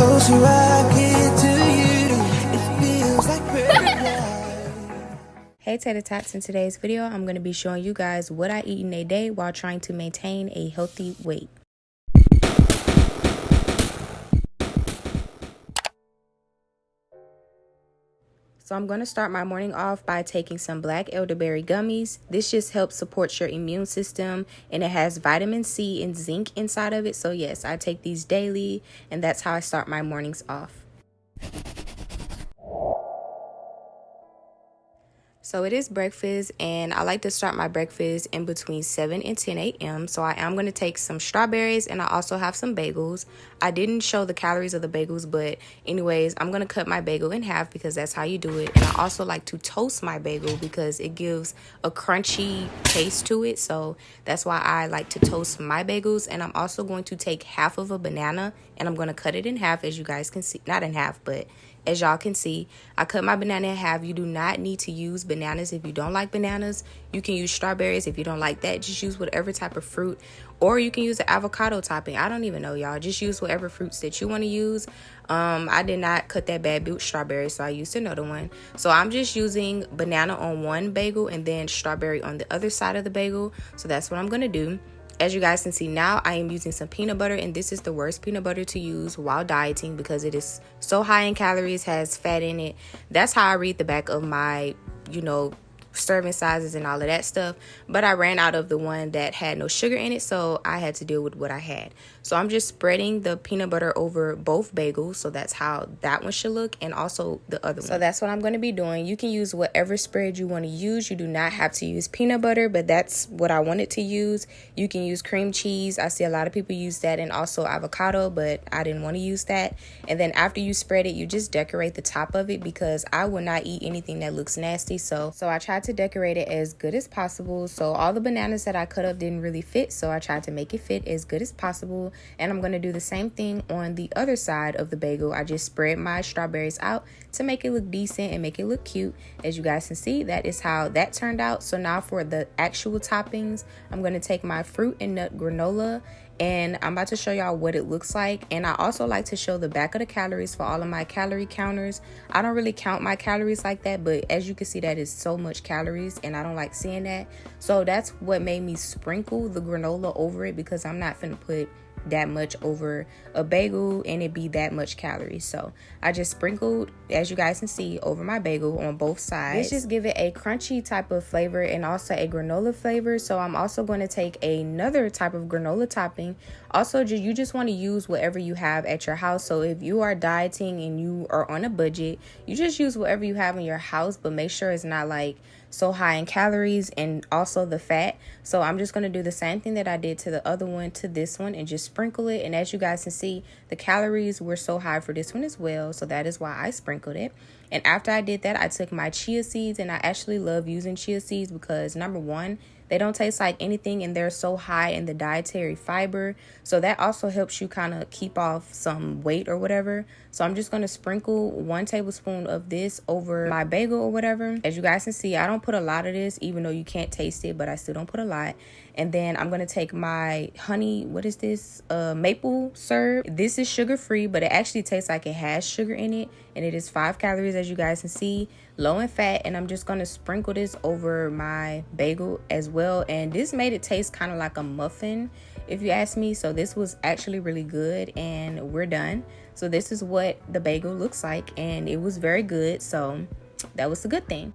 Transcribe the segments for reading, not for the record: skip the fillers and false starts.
closer I get to you, it feels like perfect life. Hey Tater Tots, in today's video, I'm going to be showing you guys what I eat in a day while trying to maintain a healthy weight. So I'm going to start my morning off by taking some black elderberry gummies. This just helps support your immune system, and it has vitamin C and zinc inside of it. So yes, I take these daily, and that's how I start my mornings off. So it is breakfast, and I like to start my breakfast in between 7 and 10 a.m. So I am going to take some strawberries, and I also have some bagels. I didn't show the calories of the bagels, but anyways, I'm going to cut my bagel in half because that's how you do it. And I also like to toast my bagel because it gives a crunchy taste to it. So that's why I like to toast my bagels. And I'm also going to take half of a banana, and I'm going to cut it in half, as you guys can see. Not in half, but as y'all can see, I cut my banana in half. You do not need to use bananas if you don't like bananas. You can use strawberries if you don't like that. Just use whatever type of fruit. Or you can use the avocado topping. I don't even know, y'all. Just use whatever fruits that you want to use. I did not cut that bad built strawberry, so I used another one. So I'm just using banana on one bagel and then strawberry on the other side of the bagel. So that's what I'm going to do. As you guys can see now, I am using some peanut butter, and this is the worst peanut butter to use while dieting because it is so high in calories, has fat in it. That's how I read the back of my, serving sizes and all of that stuff. But I ran out of the one that had no sugar in it, so I had to deal with what I had. So I'm just spreading the peanut butter over both bagels, so that's how that one should look, and also the other one. So that's what I'm going to be doing. You can use whatever spread you want to use. You do not have to use peanut butter, but that's what I wanted to use. You can use cream cheese. I see a lot of people use that, and also avocado, but I didn't want to use that. And then after you spread it, you just decorate the top of it because I will not eat anything that looks nasty. So I tried to decorate it as good as possible. So all the bananas that I cut up didn't really fit, so I tried to make it fit as good as possible. And I'm going to do the same thing on the other side of the bagel. I just spread my strawberries out to make it look decent and make it look cute. As you guys can see, that is how that turned out. So now for the actual toppings, I'm going to take my fruit and nut granola, and I'm about to show y'all what it looks like. And I also like to show the back of the calories for all of my calorie counters. I don't really count my calories like that, but as you can see, that is so much calories, and I don't like seeing that. So that's what made me sprinkle the granola over it, because I'm not finna put that much over a bagel and it be that much calories. So I just sprinkled, as you guys can see, over my bagel on both sides. This just give it a crunchy type of flavor and also a granola flavor. So I'm also going to take another type of granola topping. Also, you just want to use whatever you have at your house. So if you are dieting and you are on a budget, you just use whatever you have in your house, but make sure it's not like so high in calories and also the fat. So I'm just going to do the same thing that I did to the other one to this one and just sprinkle it. And as you guys can see, the calories were so high for this one as well, so that is why I sprinkled it. And after I did that, I took my chia seeds, and I actually love using chia seeds because number one, they don't taste like anything, and they're so high in the dietary fiber. So that also helps you kind of keep off some weight or whatever. So I'm just going to sprinkle 1 tablespoon of this over my bagel or whatever. As you guys can see, I don't put a lot of this, even though you can't taste it, but I still don't put a lot. And then I'm going to take my honey, what is this? Maple syrup. This is sugar free, but it actually tastes like it has sugar in it. And it is 5 calories, as you guys can see, low in fat. And I'm just going to sprinkle this over my bagel as well. And this made it taste kind of like a muffin, if you ask me. So this was actually really good, and we're done. So this is what the bagel looks like, and it was very good. So that was a good thing.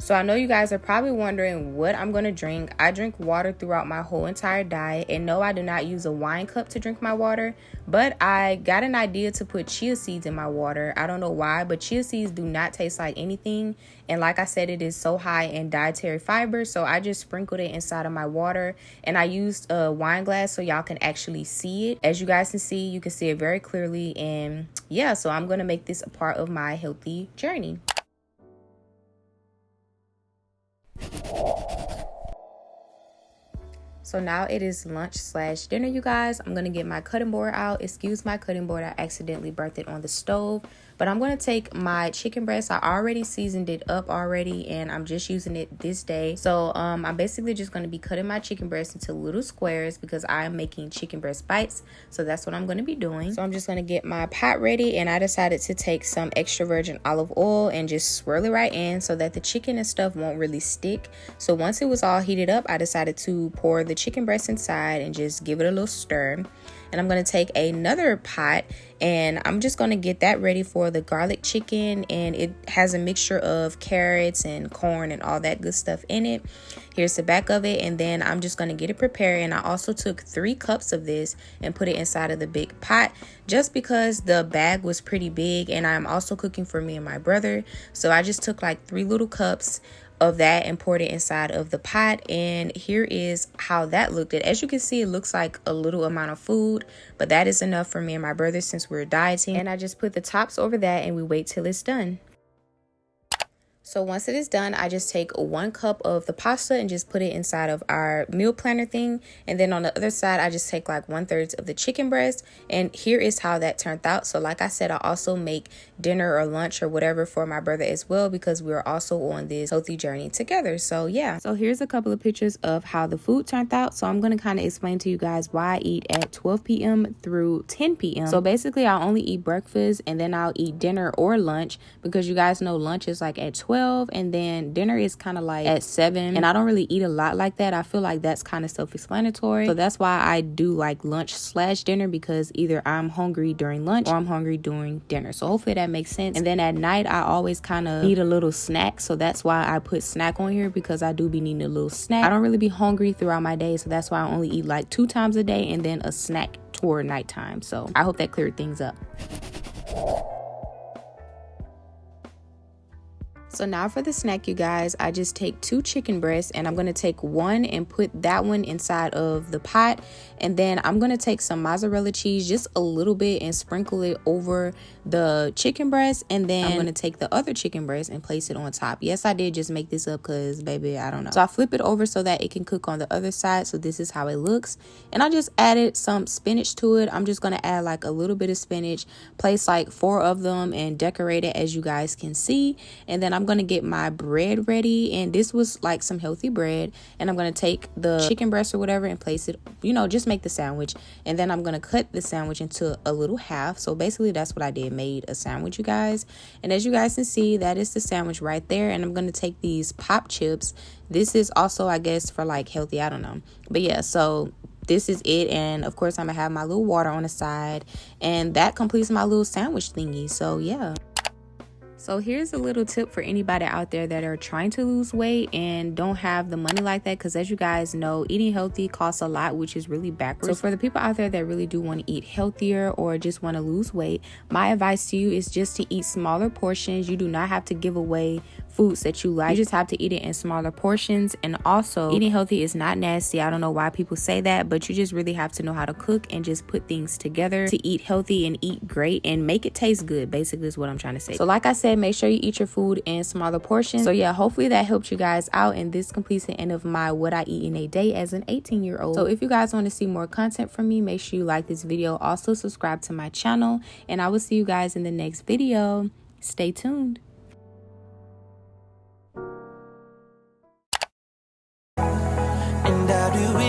So I know you guys are probably wondering what I'm going to drink. I drink water throughout my whole entire diet. And no, I do not use a wine cup to drink my water. But I got an idea to put chia seeds in my water. I don't know why, but chia seeds do not taste like anything. And like I said, it is so high in dietary fiber. So I just sprinkled it inside of my water. And I used a wine glass so y'all can actually see it. As you guys can see, you can see it very clearly. And yeah, so I'm going to make this a part of my healthy journey. So now it is lunch/dinner, you guys. I'm gonna get my cutting board out. Excuse my cutting board, I accidentally burnt it on the stove. But I'm gonna take my chicken breast. I already seasoned it up already, and I'm just using it this day. So I'm basically just gonna be cutting my chicken breast into little squares because I'm making chicken breast bites. So that's what I'm gonna be doing. So I'm just gonna get my pot ready, and I decided to take some extra virgin olive oil and just swirl it right in so that the chicken and stuff won't really stick. So once it was all heated up, I decided to pour the chicken breast inside and just give it a little stir. And I'm going to take another pot and I'm just going to get that ready for the garlic chicken. And it has a mixture of carrots and corn and all that good stuff in it. Here's the back of it. And then I'm just going to get it prepared. And I also took 3 cups of this and put it inside of the big pot just because the bag was pretty big. And I'm also cooking for me and my brother. So I just took like 3 little cups of that and poured it inside of the pot. And here is how that looked. As you can see, it looks like a little amount of food, but that is enough for me and my brother since we're dieting. And I just put the tops over that and we wait till it's done. So once it is done, I just take 1 cup of the pasta and just put it inside of our meal planner thing. And then on the other side, I just take like 1/3 of the chicken breast. And here is how that turned out. So like I said, I also make dinner or lunch or whatever for my brother as well because we're also on this healthy journey together. So yeah, so here's a couple of pictures of how the food turned out. So I'm going to kind of explain to you guys why I eat at 12 p.m. through 10 p.m. So basically, I only eat breakfast and then I'll eat dinner or lunch because you guys know lunch is like at 12. And then dinner is kind of like at 7, and I don't really eat a lot like that. I feel like that's kind of self-explanatory. So that's why I do like lunch/dinner, because either I'm hungry during lunch or I'm hungry during dinner. So hopefully that makes sense. And then at night I always kind of need a little snack, so that's why I put snack on here, because I do be needing a little snack. I don't really be hungry throughout my day, so that's why I only eat like 2 times a day and then a snack toward nighttime. So I hope that cleared things up. So now for the snack, you guys, I just take 2 chicken breasts and I'm going to take 1 and put that one inside of the pot. And then I'm going to take some mozzarella cheese, just a little bit, and sprinkle it over the chicken breast. And then I'm going to take the other chicken breast and place it on top. Yes, I did just make this up because, baby, I don't know. So I flip it over so that it can cook on the other side. So this is how it looks. And I just added some spinach to it. I'm just going to add like a little bit of spinach, place like 4 of them and decorate it as you guys can see. And then I'm going to get my bread ready, and this was like some healthy bread, and I'm going to take the chicken breast or whatever and place it, just make the sandwich. And then I'm going to cut the sandwich into a little half. So basically that's what I did, made a sandwich, you guys. And as you guys can see, that is the sandwich right there. And I'm going to take these pop chips. This is also, I guess, for like healthy, I don't know, but yeah, so this is it. And of course I'm gonna have my little water on the side, and that completes my little sandwich thingy. So yeah. So here's a little tip for anybody out there that are trying to lose weight and don't have the money like that, because as you guys know, eating healthy costs a lot, which is really backwards. So for the people out there that really do want to eat healthier or just want to lose weight, my advice to you is just to eat smaller portions. You do not have to give away foods that you like. You just have to eat it in smaller portions. And also, eating healthy is not nasty. I don't know why people say that, but you just really have to know how to cook and just put things together to eat healthy and eat great and make it taste good, basically is what I'm trying to say. So like I said, make sure you eat your food in smaller portions. So yeah, hopefully that helped you guys out, and this completes the end of my what I eat in a day as an 18-year-old. So if you guys want to see more content from me, make sure you like this video. Also subscribe to my channel, and I will see you guys in the next video. Stay tuned. And I do it